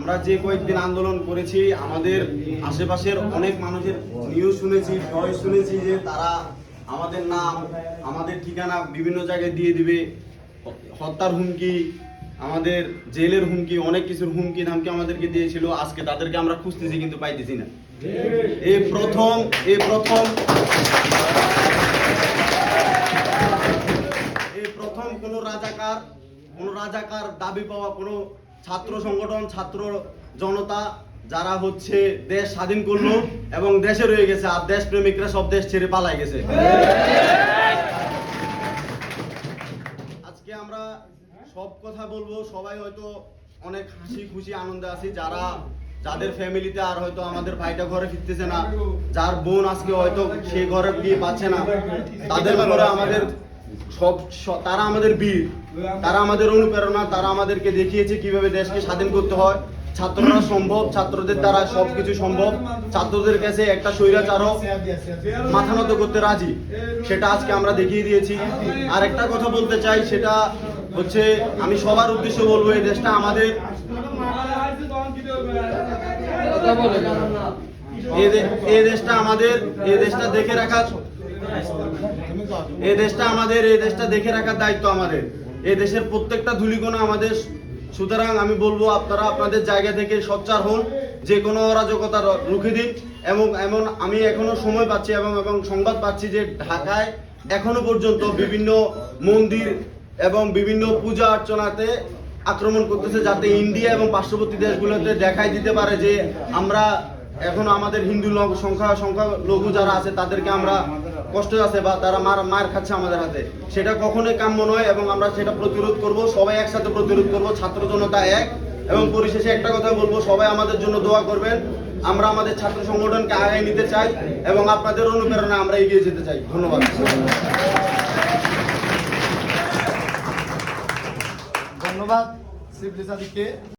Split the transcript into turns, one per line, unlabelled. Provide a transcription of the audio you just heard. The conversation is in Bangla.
আমরা যে কয়েকদিন আন্দোলন করেছি, আমাদের আশেপাশের অনেক মানুষের নিউজ শুনেছি, ভয়েস শুনেছি যে তারা আমাদের নাম, আমাদের ঠিকানা বিভিন্ন জায়গায় দিয়ে দিবে, হত্যার হুমকি, আমাদের জেলের হুমকি, অনেক কিছুর হুমকি ধামকি আমাদেরকে দিয়েছিল। আজকে তাদেরকে আমরা খুঁজতেছি কিন্তু পাইতেছি না। এই প্রথম কোন রাজাকার দাবি পাওয়া কোন ছাত্র সংগঠন, ছাত্র জনতা যারা হচ্ছে দেশ স্বাধীন করলো এবং দেশে রয়ে গেছে, আর দেশ প্রেমিকরা সব দেশ ছেড়ে পালাই গেছে। আজকে আমরা সব কথা বলবো, সবাই হয়তো অনেক হাসি খুশি আনন্দে আছি, যাদের ফ্যামিলিতে আর হয়তো আমাদের ভাইটা ঘরে ফিরতেছে না, যার বোন আজকে হয়তো সেই ঘরে গিয়ে পাচ্ছে না, তাদের ঘরে আমাদের তারা আমাদের বীর, তারা আমাদের অনুপ্রেরণা, তারা আমাদেরকে দেখিয়েছে কিভাবে দেশকে স্বাধীন করতে হয়। ছাত্ররা সম্ভব, ছাত্রদের দ্বারা সবকিছু সম্ভব। ছাত্রদের কাছে একটা স্বৈরাচারও মাথা নত করতে রাজি, সেটা আজকে আমরা দেখিয়ে দিয়েছি। আর একটা কথা বলতে চাই, সেটা হচ্ছে আমি সবার উদ্দেশ্যে বলবো, এই দেশটা আমাদের, এই দেশটা আমাদের, এই দেশটা দেখে রাখার, এই দেশটা দেখে রাখার দায়িত্ব আমাদের। এই দেশের প্রত্যেকটা ধূলিকণা আমাদের। সুতরাং আমি বলবো, আপনারা আপনাদের জায়গা থেকে সোচ্চার হন, যে কোনো অরাজকতা রুখে দিন। এমন আমি এখনো সময় পাচ্ছি এবং সংবাদ পাচ্ছি যে ঢাকায় এখনো পর্যন্ত বিভিন্ন মন্দির এবং বিভিন্ন পূজা অর্চনাতে আক্রমণ করতেছে, যাতে ইন্ডিয়া এবং পার্শ্ববর্তী দেশগুলোতে দেখাই দিতে পারে যে আমরা এখন আমাদের হিন্দু সংখ্যালঘু যারা আছে তাদেরকে আমরা কষ্ট আছে বা তারা মার খাচ্ছে আমাদের হাতে। সেটা কখনোই কাম্য নয় এবং আমরা সেটা প্রতিরোধ করব, সবাই একসাথে প্রতিরোধ করব, ছাত্র জনতা এক। এবং পরিশেষে একটা কথা বলবো, সবাই আমাদের জন্য দোয়া করবেন। আমরা আমাদের ছাত্র সংগঠনকে আগায় নিতে চাই এবং আপনাদের অনুপ্রেরণা আমরা এগিয়ে যেতে চাই। ধন্যবাদ।
ধন্যবাদ শিবলি সাদিককে।